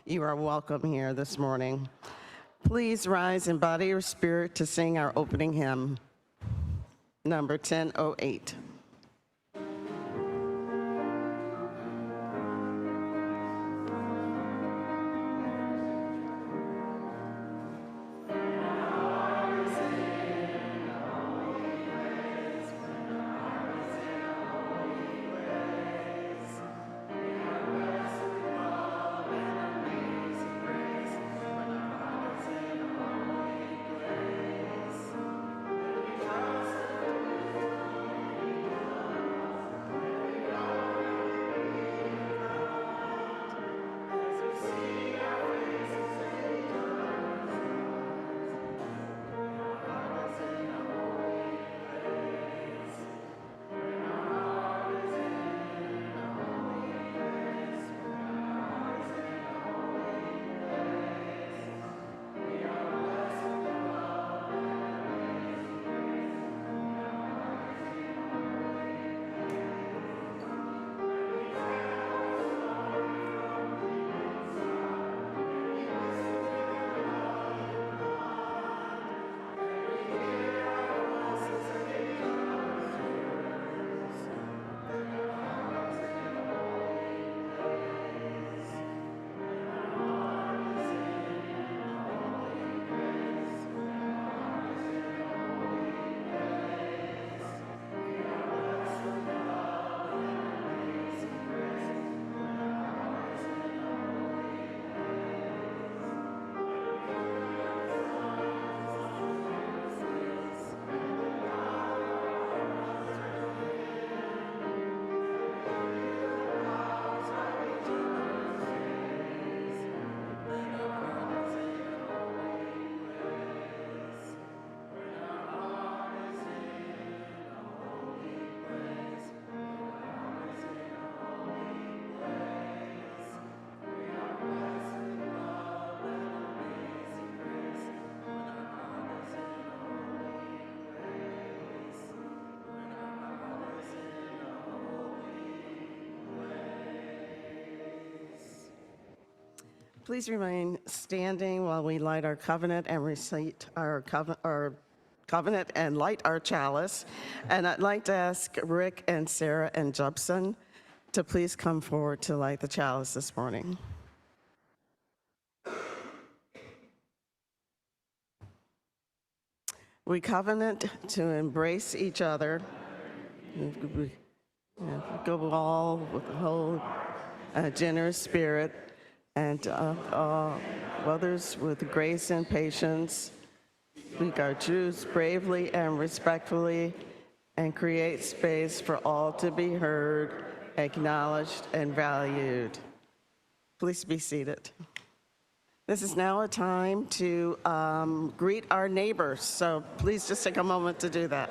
You are welcome here this morning. Please rise in body or spirit to sing our opening hymn, number 1008. Please remain standing while we light our covenant and recite our covenant and light our chalice. And I'd like to ask Rick and Sarah and Jubson to please come forward to light the chalice this morning. We covenant to embrace each other, go all with the whole generous spirit, and others with grace and patience. Speak our truths bravely and respectfully, and create space for all to be heard, acknowledged, and valued. Please be seated. This is now a time to greet our neighbors, so please just take a moment to do that.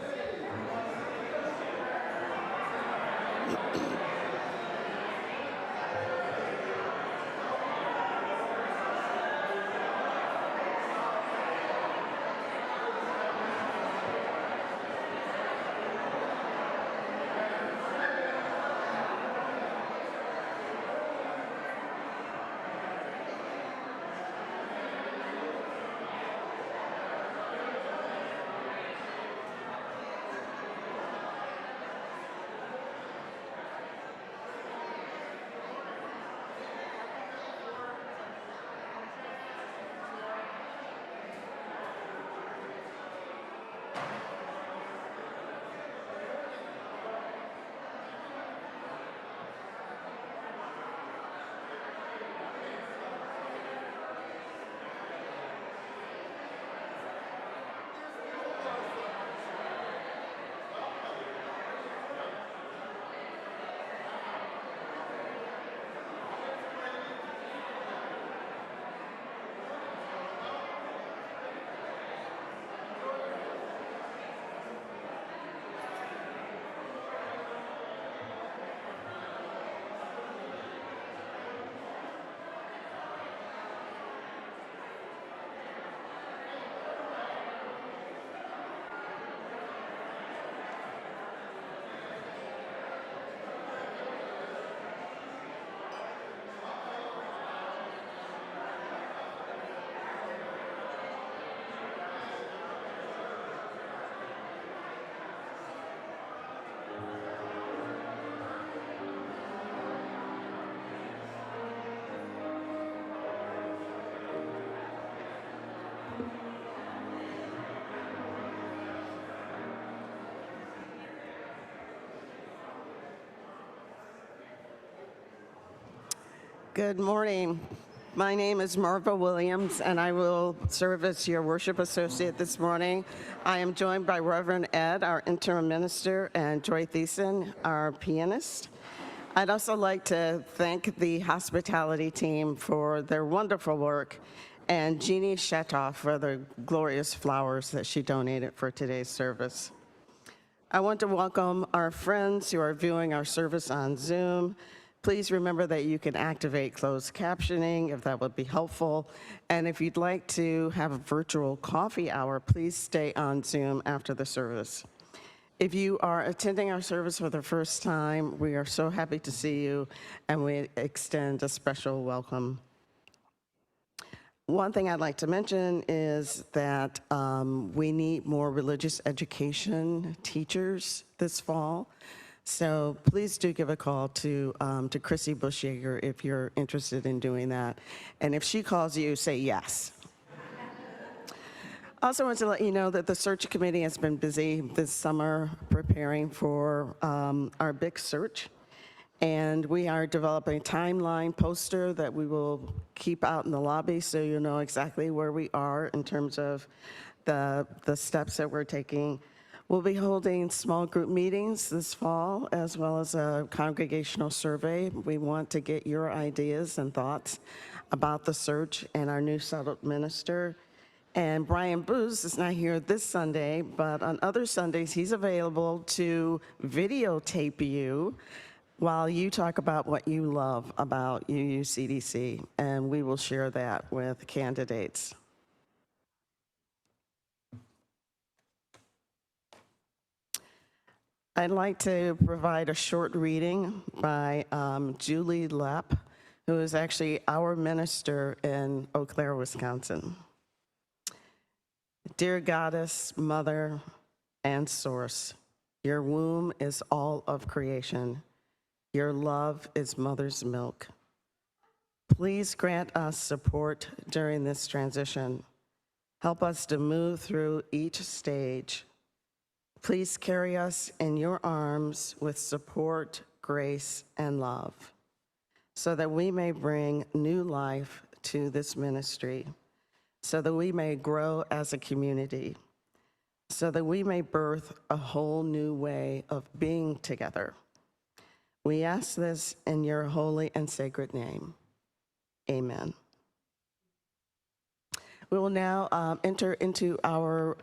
Good morning. My name is Marva Williams, and I will serve as your worship associate this morning. I am joined by Reverend Ed, our interim minister, and Joy Thiessen, our pianist. I'd also like to thank the hospitality team for their wonderful work, and Jeannie Shetoff for the glorious flowers that she donated for today's service. I want to welcome our friends who are viewing our service on Zoom. Please remember that you can activate closed captioning if that would be helpful. And if you'd like to have a virtual coffee hour, please stay on Zoom after the service. If you are attending our service for the first time, we are so happy to see you, and we extend a special welcome. One thing I'd like to mention is that we need more religious education teachers this fall. So please do give a call to Chrissy Bushyager if you're interested in doing that. And if she calls you, say yes. Also want to let you know that the search committee has been busy this summer preparing for our big search. And we are developing a timeline poster that we will keep out in the lobby so you know exactly where we are in terms of the steps that we're taking. We'll be holding small group meetings this fall, as well as a congregational survey. We want to get your ideas and thoughts about the search and our new settled minister. And Brian Booz is not here this Sunday, but on other Sundays, he's available to videotape you while you talk about what you love about UUCDC, and we will share that with candidates. I'd like to provide a short reading by Julie Lepp, who is actually our minister in Eau Claire, Wisconsin. Dear Goddess, Mother, and Source, your womb is all of creation. Your love is mother's milk. Please grant us support during this transition. Help us to move through each stage. Please carry us in your arms with support, grace, and love, so that we may bring new life to this ministry, so that we may grow as a community, so that we may birth a whole new way of being together. We ask this in your holy and sacred name. Amen. We will now enter into our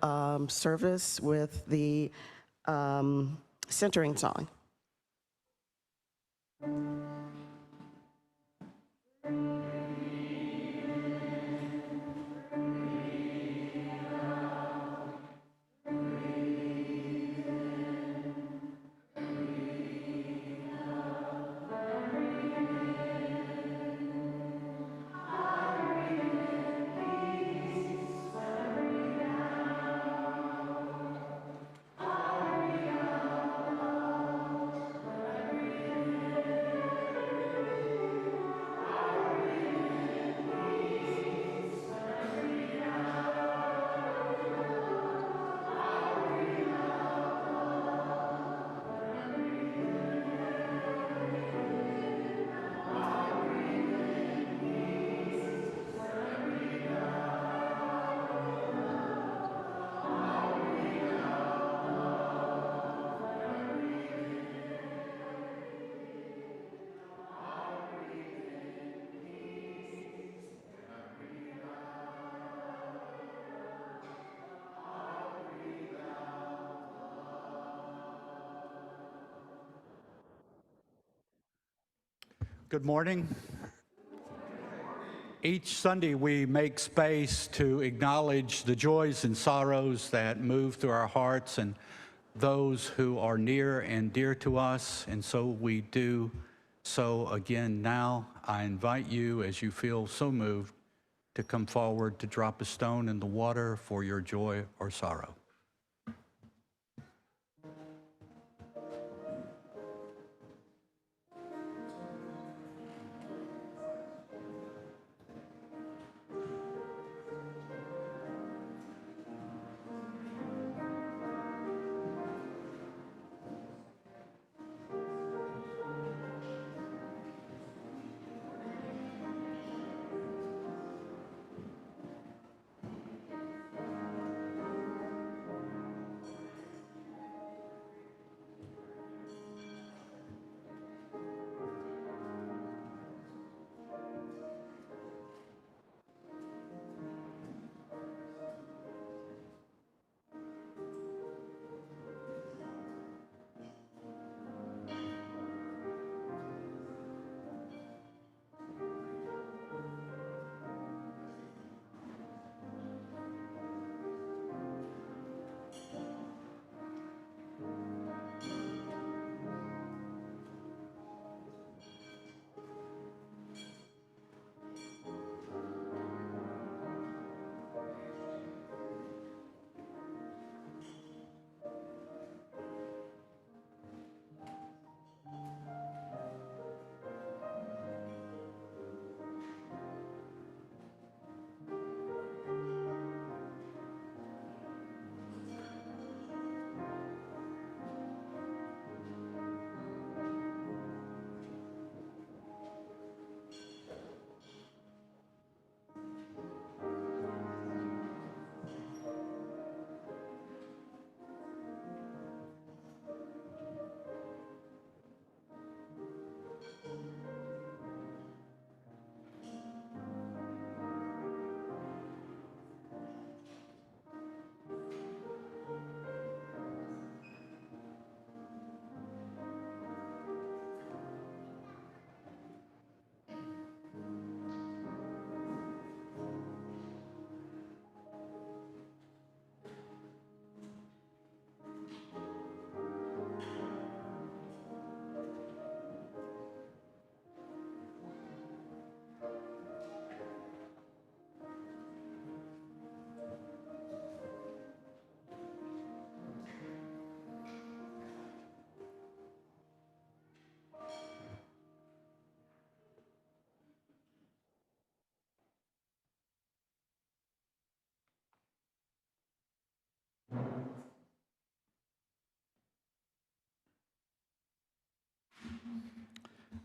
service with the centering song. Good morning. Each Sunday we make space to acknowledge the joys and sorrows that move through our hearts and those who are near and dear to us, and so we do so again now. I invite you, as you feel so moved, to come forward to drop a stone in the water for your joy or sorrow.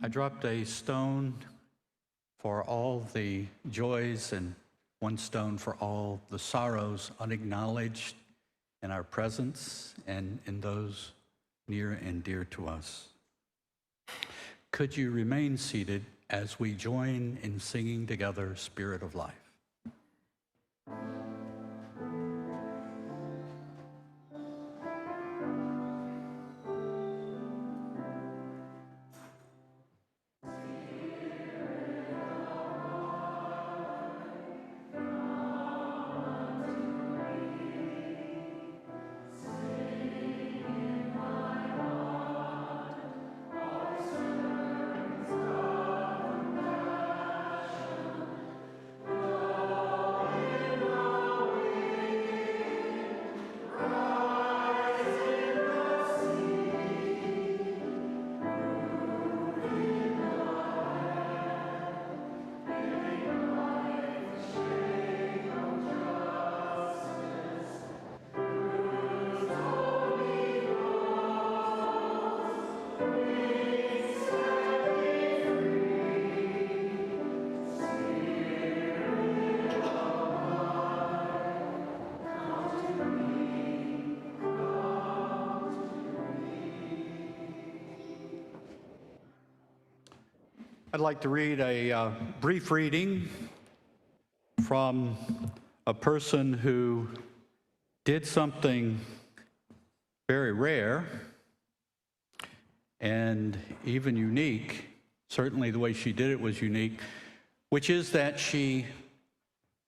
I dropped a stone for all the joys and one stone for all the sorrows unacknowledged in our presence and in those near and dear to us. Could you remain seated as we join in singing together, Spirit of Life? I'd like to read a brief reading from a person who did something very rare and even unique. Certainly the way she did it was unique, which is that she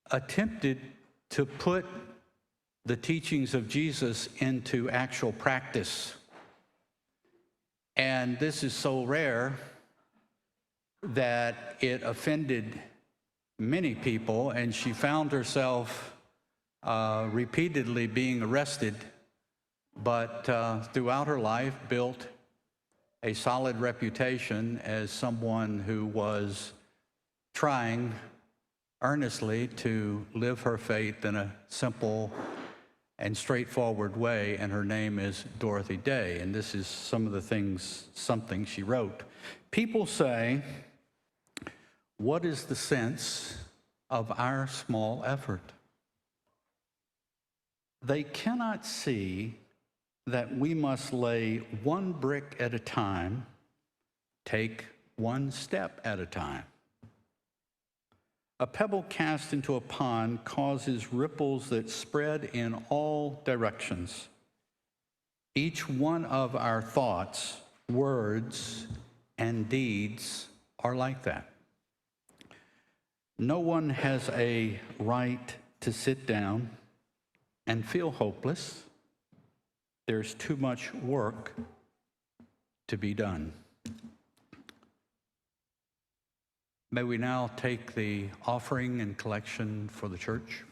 attempted to put the teachings of Jesus into actual practice. And this is so rare that it offended many people, and she found herself repeatedly being arrested, but throughout her life built a solid reputation as someone who was trying earnestly to live her faith in a simple and straightforward way, and her name is Dorothy Day, and this is something she wrote. People say, what is the sense of our small effort? They cannot see that we must lay one brick at a time, take one step at a time. A pebble cast into a pond causes ripples that spread in all directions. Each one of our thoughts, words, and deeds are like that. No one has a right to sit down and feel hopeless. There's too much work to be done. May we now take the offering and collection for the church.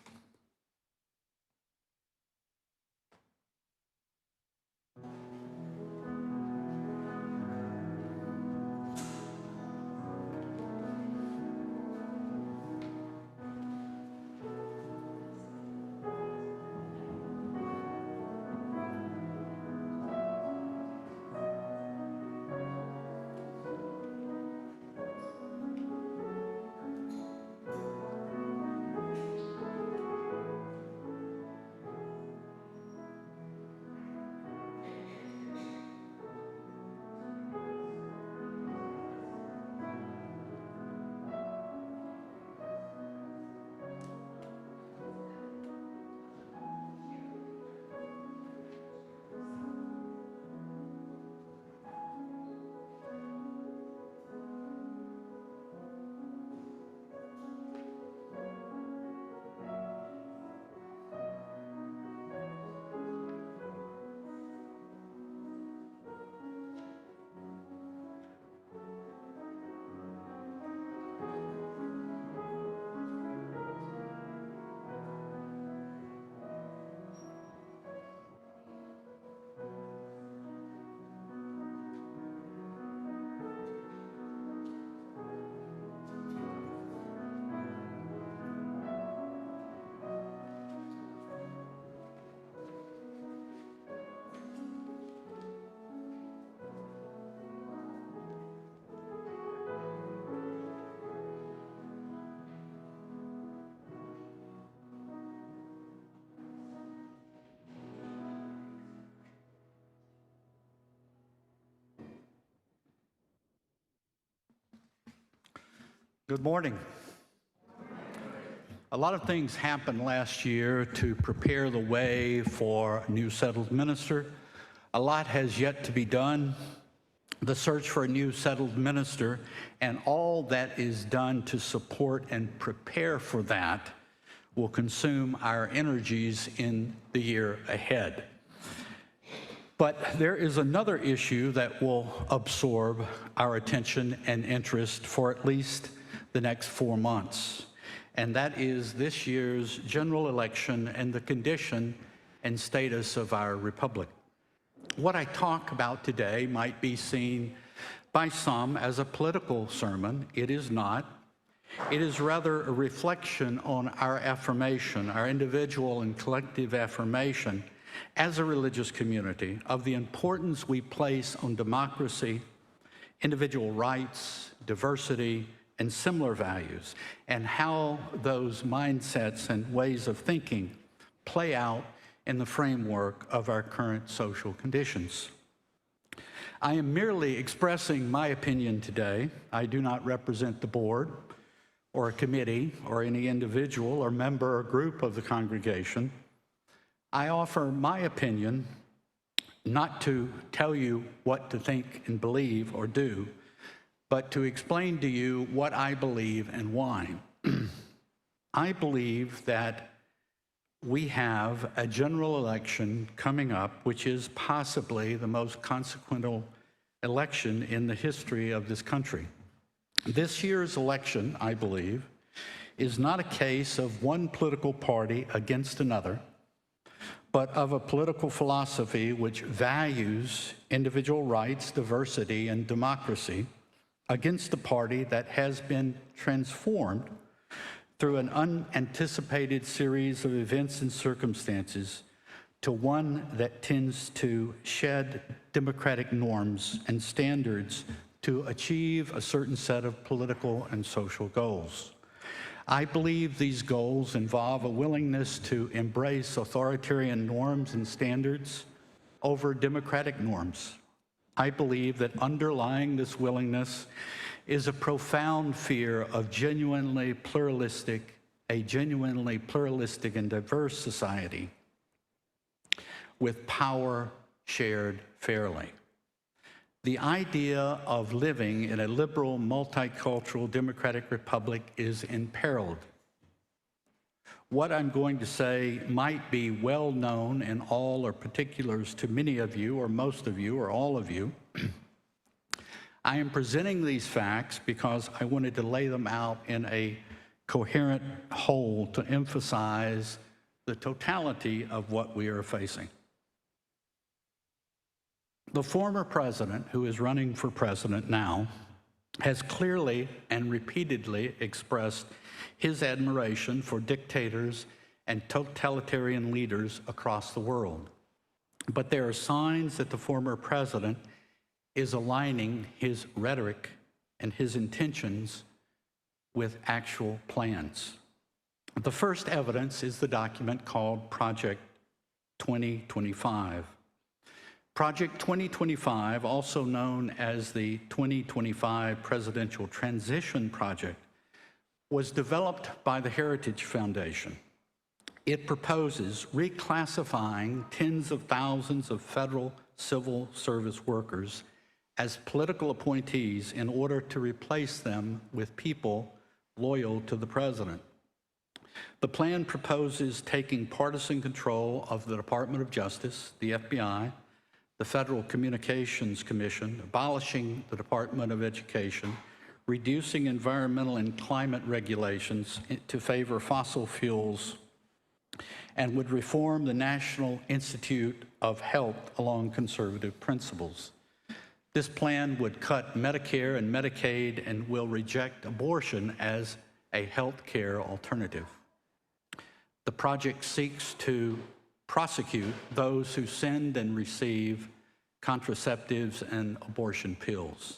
Good morning. A lot of things happened last year to prepare the way for a new settled minister. A lot has yet to be done. The search for a new settled minister and all that is done to support and prepare for that will consume our energies in the year ahead. But there is another issue that will absorb our attention and interest for at least the next 4 months, and that is this year's general election and the condition and status of our republic. What I talk about today might be seen by some as a political sermon. It is not. It is rather a reflection on our affirmation, our individual and collective affirmation as a religious community of the importance we place on democracy, individual rights, diversity, and similar values, and how those mindsets and ways of thinking play out in the framework of our current social conditions. I am merely expressing my opinion today. I do not represent the board or a committee or any individual or member or group of the congregation. I offer my opinion not to tell you what to think and believe or do, but to explain to you what I believe and why. I believe that we have a general election coming up, which is possibly the most consequential election in the history of this country. This year's election, I believe, is not a case of one political party against another, but of a political philosophy which values individual rights, diversity, and democracy against a party that has been transformed through an unanticipated series of events and circumstances to one that tends to shed democratic norms and standards to achieve a certain set of political and social goals. I believe these goals involve a willingness to embrace authoritarian norms and standards over democratic norms. I believe that underlying this willingness is a profound fear of a genuinely pluralistic and diverse society with power shared fairly. The idea of living in a liberal, multicultural, democratic republic is imperiled. What I'm going to say might be well known in all or particulars to many of you, or most of you, or all of you. I am presenting these facts because I wanted to lay them out in a coherent whole to emphasize the totality of what we are facing. The former president, who is running for president now, has clearly and repeatedly expressed his admiration for dictators and totalitarian leaders across the world. But there are signs that the former president is aligning his rhetoric and his intentions with actual plans. The first evidence is the document called Project 2025. Project 2025, also known as the 2025 Presidential Transition Project, was developed by the Heritage Foundation. It proposes reclassifying tens of thousands of federal civil service workers as political appointees in order to replace them with people loyal to the president. The plan proposes taking partisan control of the Department of Justice, the FBI, the Federal Communications Commission, abolishing the Department of Education, reducing environmental and climate regulations to favor fossil fuels, and would reform the National Institute of Health along conservative principles. This plan would cut Medicare and Medicaid and will reject abortion as a health care alternative. The project seeks to prosecute those who send and receive contraceptives and abortion pills.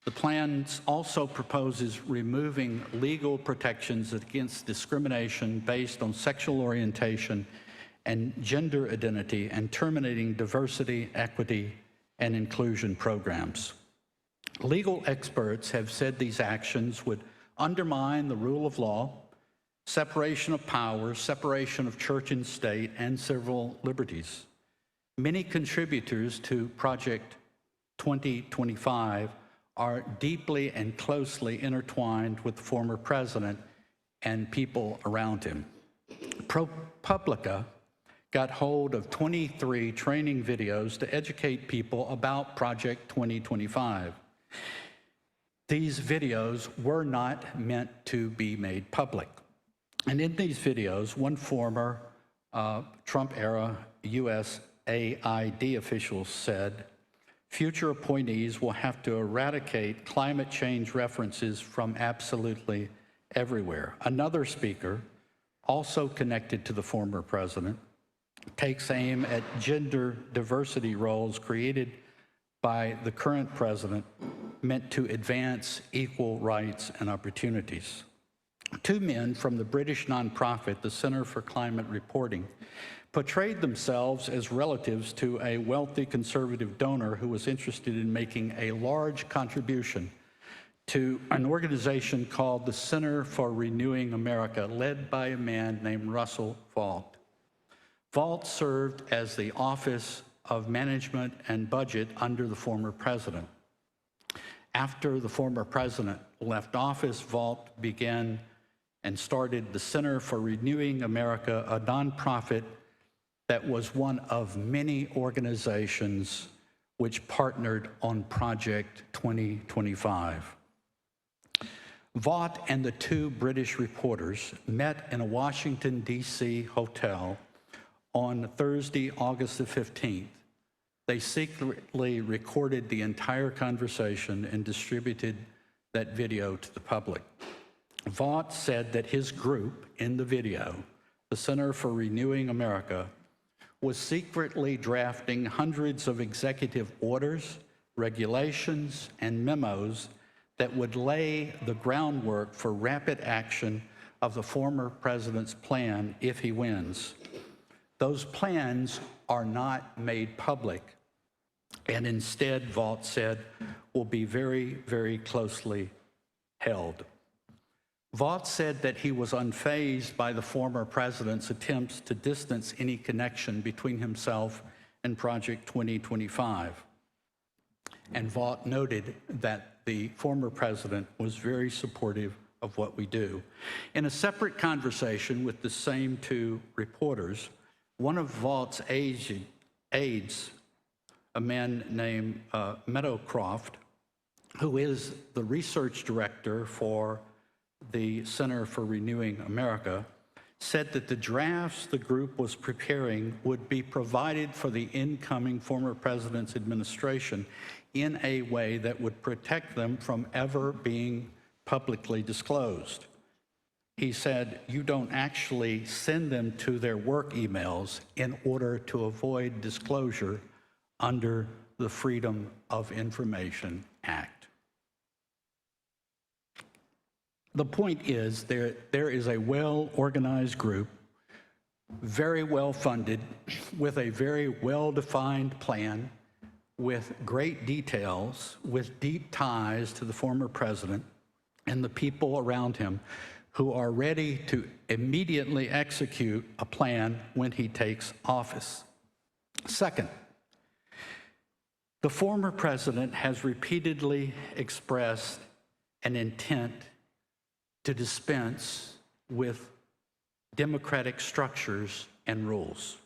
The plan also proposes removing legal protections against discrimination based on sexual orientation and gender identity and terminating diversity, equity, and inclusion programs. Legal experts have said these actions would undermine the rule of law, separation of powers, separation of church and state, and civil liberties. Many contributors to Project 2025 are deeply and closely intertwined with the former president and people around him. ProPublica got hold of 23 training videos to educate people about Project 2025. These videos were not meant to be made public. And in these videos, one former Trump-era USAID official said, future appointees will have to eradicate climate change references from absolutely everywhere. Another speaker, also connected to the former president, takes aim at gender diversity roles created by the current president meant to advance equal rights and opportunities. Two men from the British nonprofit, the Center for Climate Reporting, portrayed themselves as relatives to a wealthy conservative donor who was interested in making a large contribution to an organization called the Center for Renewing America, led by a man named Russell Vought. Vought served as the Office of Management and Budget under the former president. After the former president left office, Vought began and started the Center for Renewing America, a nonprofit that was one of many organizations which partnered on Project 2025. Vought and the two British reporters met in a Washington, D.C. hotel on Thursday, August the 15th. They secretly recorded the entire conversation and distributed that video to the public. Vought said that his group in the video, the Center for Renewing America, was secretly drafting hundreds of executive orders, regulations, and memos that would lay the groundwork for rapid action of the former president's plan if he wins. Those plans are not made public, and instead, Vought said, will be very, very closely held. Vought said that he was unfazed by the former president's attempts to distance any connection between himself and Project 2025. And Vought noted that the former president was very supportive of what we do. In a separate conversation with the same two reporters, one of Vaught's aides, a man named Meadowcroft, who is the research director for the Center for Renewing America, said that the drafts the group was preparing would be provided for the incoming former president's administration in a way that would protect them from ever being publicly disclosed. He said, you don't actually send them to their work emails in order to avoid disclosure under the Freedom of Information Act. The point is there is a well-organized group, very well-funded, with a very well-defined plan, with great details, with deep ties to the former president and the people around him who are ready to immediately execute a plan when he takes office. Second, the former president has repeatedly expressed an intent to dispense with democratic structures and rules.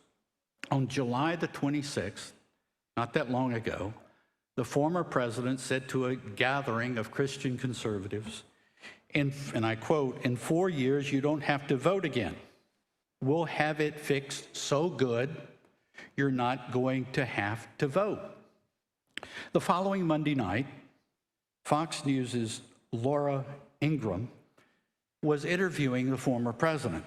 On July the 26th, not that long ago, the former president said to a gathering of Christian conservatives, and I quote, "In 4 years, you don't have to vote again. We'll have it fixed so good, you're not going to have to vote." The following Monday night, Fox News' Laura Ingraham was interviewing the former president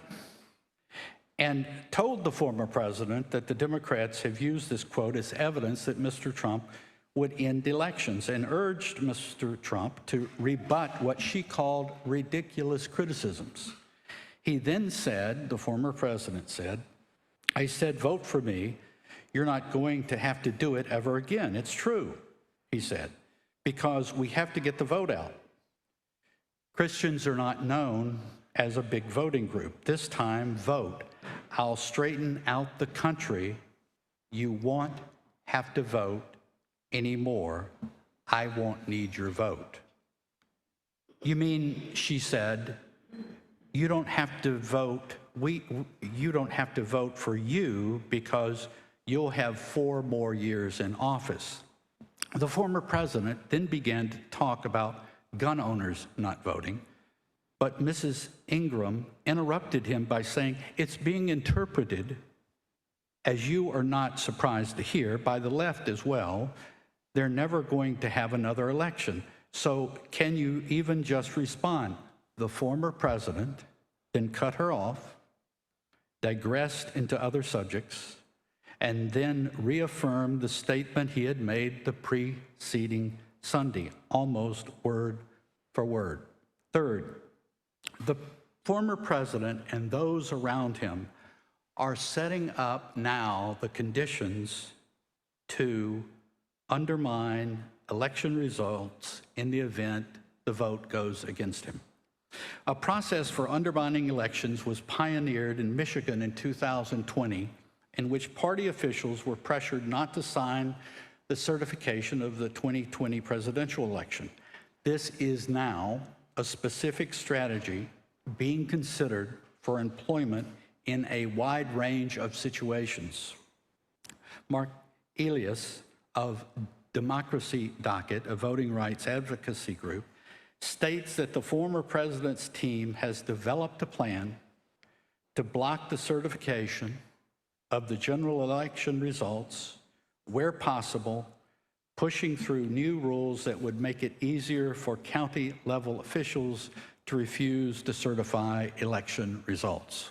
and told the former president that the Democrats have used this quote as evidence that Mr. Trump would end elections, and urged Mr. Trump to rebut what she called ridiculous criticisms. He then said, the former president said, "I said, vote for me. You're not going to have to do it ever again. It's true," he said, "because we have to get the vote out." Christians are not known as a big voting group. This time, vote. I'll straighten out the country. You won't have to vote anymore. I won't need your vote. You mean, she said, you don't have to vote, you don't have to vote for you because you'll have 4 more years in office. The former president then began to talk about gun owners not voting, but Mrs. Ingram interrupted him by saying, it's being interpreted, as you are not surprised to hear, by the left as well. They're never going to have another election. So can you even just respond? The former president then cut her off, digressed into other subjects, and then reaffirmed the statement he had made the preceding Sunday, almost word for word. Third, the former president and those around him are setting up now the conditions to undermine election results in the event the vote goes against him. A process for undermining elections was pioneered in Michigan in 2020, in which party officials were pressured not to sign the certification of the 2020 presidential election. This is now a specific strategy being considered for employment in a wide range of situations. Mark Elias of Democracy Docket, a voting rights advocacy group, states that the former president's team has developed a plan to block the certification of the general election results where possible, pushing through new rules that would make it easier for county-level officials to refuse to certify election results.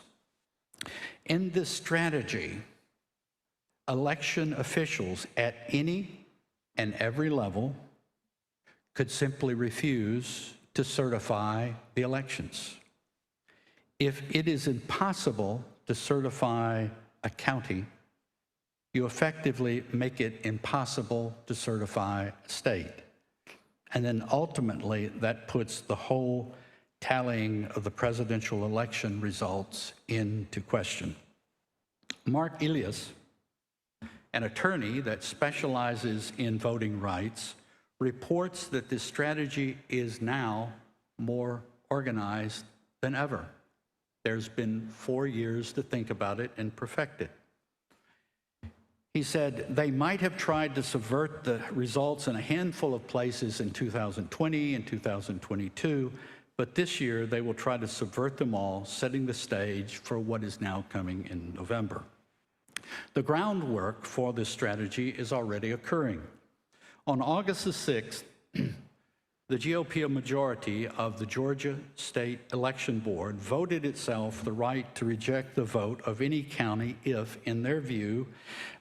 In this strategy, election officials at any and every level could simply refuse to certify the elections. If it is impossible to certify a county, you effectively make it impossible to certify a state. And then ultimately, that puts the whole tallying of the presidential election results into question. Mark Elias, an attorney that specializes in voting rights, reports that this strategy is now more organized than ever. There's been 4 years to think about it and perfect it. He said, they might have tried to subvert the results in a handful of places in 2020 and 2022, but this year they will try to subvert them all, setting the stage for what is now coming in November. The groundwork for this strategy is already occurring. On August the 6th, the GOP majority of the Georgia State Election Board voted itself the right to reject the vote of any county if, in their view,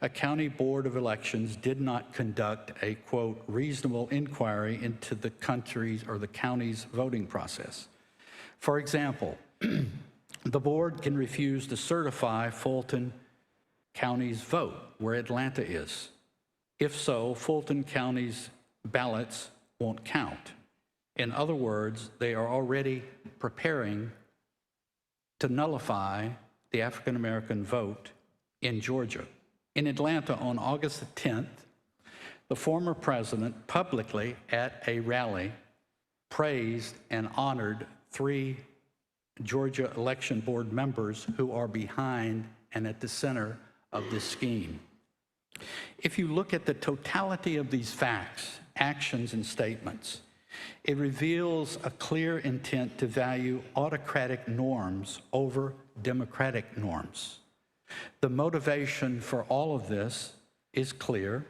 a county board of elections did not conduct a, quote, reasonable inquiry into the country's or the county's voting process. For example, the board can refuse to certify Fulton County's vote, where Atlanta is. If so, Fulton County's ballots won't count. In other words, they are already preparing to nullify the African American vote in Georgia. In Atlanta on August the 10th, the former president publicly at a rally praised and honored 3 Georgia election board members who are behind and at the center of this scheme. If you look at the totality of these facts, actions, and statements, it reveals a clear intent to value autocratic norms over democratic norms. The motivation for all of this is clear.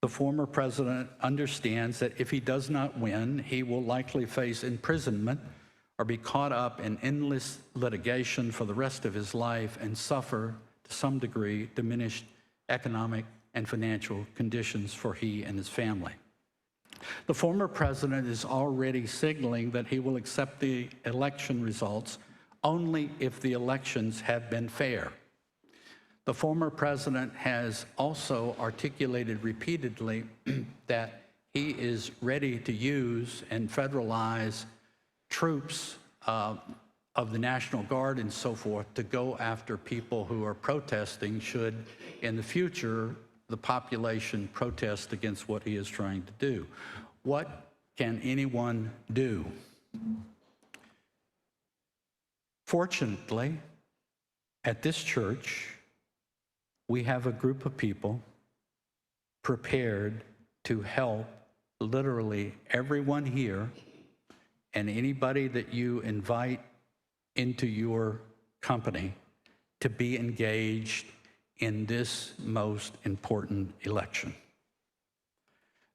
The former president understands that if he does not win, he will likely face imprisonment or be caught up in endless litigation for the rest of his life and suffer, to some degree, diminished economic and financial conditions for he and his family. The former president is already signaling that he will accept the election results only if the elections have been fair. The former president has also articulated repeatedly that he is ready to use and federalize troops of the National Guard and so forth to go after people who are protesting should, in the future, the population protest against what he is trying to do. What can anyone do? Fortunately, at this church, we have a group of people prepared to help literally everyone here and anybody that you invite into your company to be engaged in this most important election.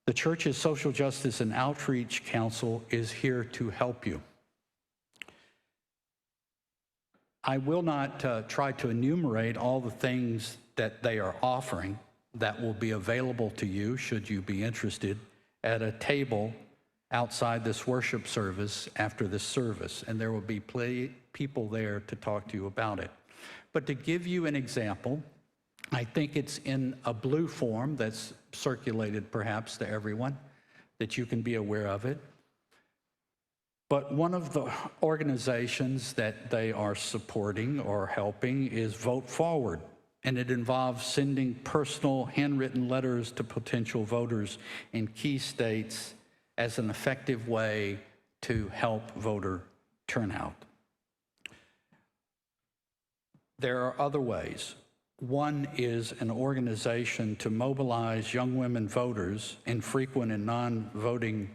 The church's Social Justice and Outreach Council is here to help you. I will not try to enumerate all the things that they are offering that will be available to you, should you be interested, at a table outside this worship service after this service, and there will be people there to talk to you about it. But to give you an example, I think it's in a blue form that's circulated perhaps to everyone, that you can be aware of it. But one of the organizations that they are supporting or helping is Vote Forward, and it involves sending personal handwritten letters to potential voters in key states as an effective way to help voter turnout. There are other ways. One is an organization to mobilize young women voters, infrequent and non-voting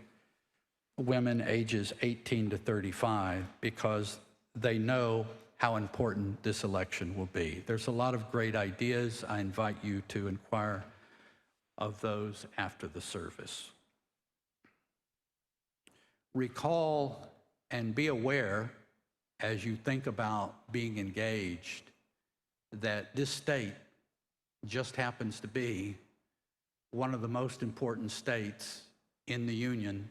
women ages 18 to 35, because they know how important this election will be. There's a lot of great ideas. I invite you to inquire of those after the service. Recall and be aware, as you think about being engaged, that this state just happens to be one of the most important states in the Union,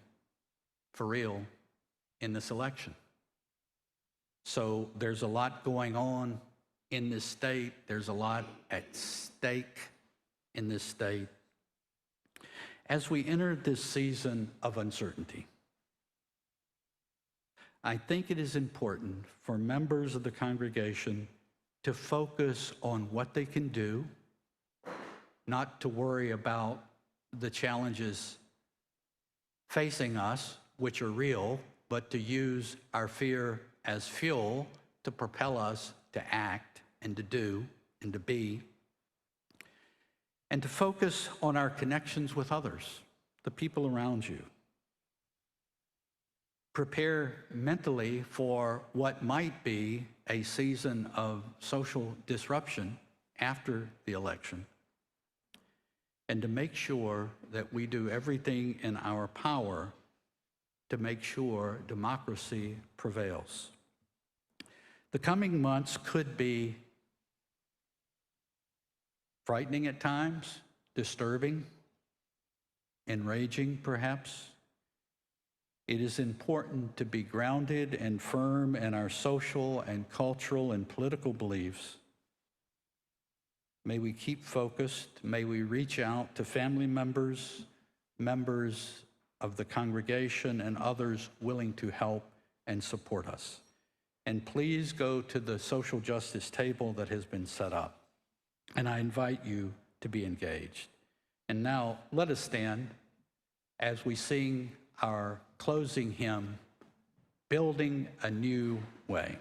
for real, in this election. So there's a lot going on in this state. There's a lot at stake in this state. As we enter this season of uncertainty, I think it is important for members of the congregation to focus on what they can do, not to worry about the challenges facing us, which are real, but to use our fear as fuel to propel us to act and to do and to be, and to focus on our connections with others, the people around you. Prepare mentally for what might be a season of social disruption after the election, and to make sure that we do everything in our power to make sure democracy prevails. The coming months could be frightening at times, disturbing, enraging perhaps. It is important to be grounded and firm in our social and cultural and political beliefs. May we keep focused. May we reach out to family members, members of the congregation, and others willing to help and support us. And please go to the social justice table that has been set up. And I invite you to be engaged. And now let us stand as we sing our closing hymn, Building a New Way.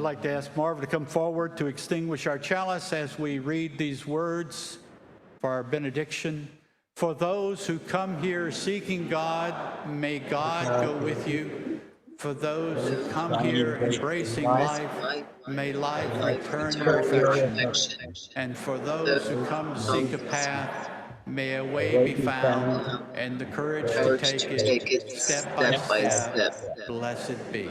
I'd like to ask Marv to come forward to extinguish our chalice as we read these words for our benediction. For those who come here seeking God, may God go with you. For those who come here embracing life, may life return your affection. And for those who come to seek a path, may a way be found and the courage to take it step by step. Blessed be.